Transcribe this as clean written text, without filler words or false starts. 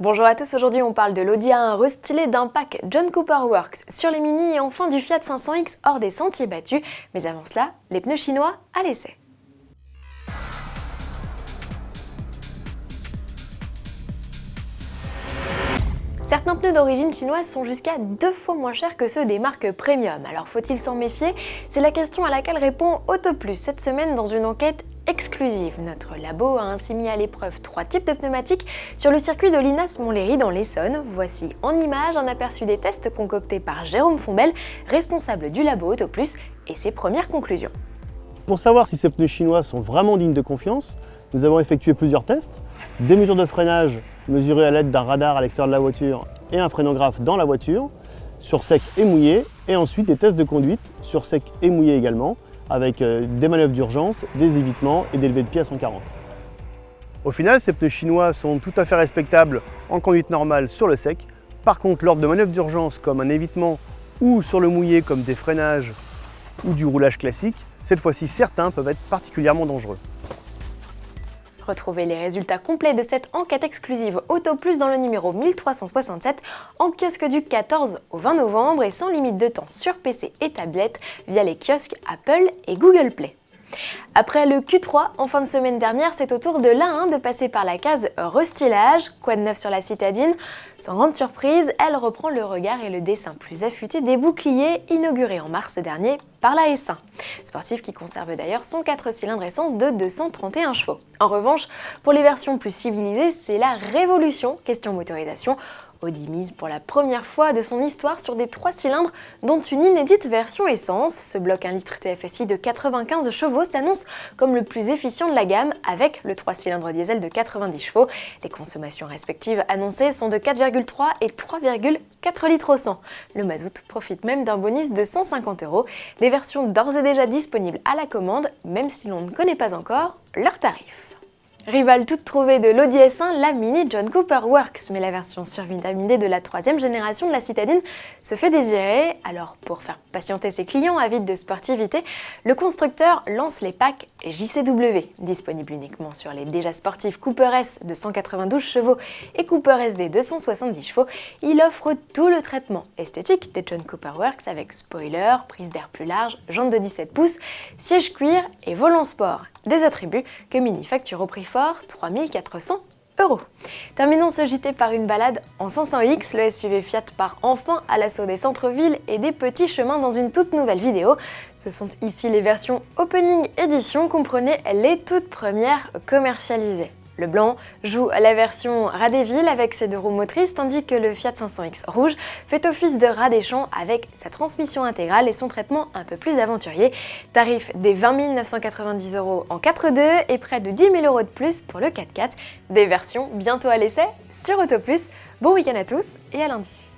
Bonjour à tous, aujourd'hui on parle de l'Audi A1 restylé d'un pack John Cooper Works sur les Mini et enfin du Fiat 500X hors des sentiers battus. Mais avant cela, les pneus chinois à l'essai. Certains pneus d'origine chinoise sont jusqu'à 2 fois moins chers que ceux des marques premium. Alors faut-il s'en méfier? C'est la question à laquelle répond Autoplus cette semaine dans une enquête exclusive. Notre labo a ainsi mis à l'épreuve 3 types de pneumatiques sur le circuit de Linas-Montlhéry dans l'Essonne. Voici en images un aperçu des tests concoctés par Jérôme Fombelle, responsable du labo Autoplus, et ses premières conclusions. Pour savoir si ces pneus chinois sont vraiment dignes de confiance, nous avons effectué plusieurs tests, des mesures de freinage mesurées à l'aide d'un radar à l'extérieur de la voiture et un frénographe dans la voiture, sur sec et mouillé, et ensuite des tests de conduite sur sec et mouillé également, avec des manœuvres d'urgence, des évitements et des levées de pied à 140. Au final, ces pneus chinois sont tout à fait respectables en conduite normale sur le sec. Par contre, lors de manœuvres d'urgence comme un évitement ou sur le mouillé comme des freinages ou du roulage classique, cette fois-ci certains peuvent être particulièrement dangereux. Retrouvez les résultats complets de cette enquête exclusive Autoplus dans le numéro 1367 en kiosque du 14 au 20 novembre et sans limite de temps sur PC et tablette via les kiosques Apple et Google Play. Après le Q3 en fin de semaine dernière, c'est au tour de l'A1 de passer par la case restylage. Quoi de neuf sur la citadine? Sans grande surprise, elle reprend le regard et le dessin plus affûté des boucliers inaugurés en mars dernier par la S1. Sportif qui conserve d'ailleurs son 4 cylindres essence de 231 chevaux. En revanche, pour les versions plus civilisées, c'est la révolution question motorisation. Audi mise pour la première fois de son histoire sur des 3 cylindres, dont une inédite version essence. Ce bloc 1 litre TFSI de 95 chevaux s'annonce comme le plus efficient de la gamme avec le 3 cylindres diesel de 90 chevaux. Les consommations respectives annoncées sont de 4,3 et 3,4 litres au 100. Le mazout profite même d'un bonus de 150 €. Les versions d'ores et déjà disponibles à la commande, même si l'on ne connaît pas encore leur tarif. Rivale toute trouvée de l'Audi S1, la Mini John Cooper Works, mais la version survitaminée de la 3e génération de la citadine se fait désirer. Alors pour faire patienter ses clients avides de sportivité, le constructeur lance les packs JCW. Disponibles uniquement sur les déjà sportifs Cooper S de 192 chevaux et Cooper SD de 170 chevaux, il offre tout le traitement esthétique de John Cooper Works avec spoiler, prise d'air plus large, jantes de 17 pouces, siège cuir et volant sport. Des attributs que Mini facture au prix fort, 3 400 €. Terminons ce JT par une balade en 500X. Le SUV Fiat part enfin à l'assaut des centres-villes et des petits chemins dans une toute nouvelle vidéo. Ce sont ici les versions Opening Edition, comprenez les toutes premières commercialisées. Le blanc joue la version rat des villes avec ses 2 roues motrices, tandis que le Fiat 500X rouge fait office de rat des champs avec sa transmission intégrale et son traitement un peu plus aventurier. Tarif des 20 990 € en 4.2 et près de 10 000 € de plus pour le 4x4. Des versions bientôt à l'essai sur Autoplus. Bon week-end à tous et à lundi.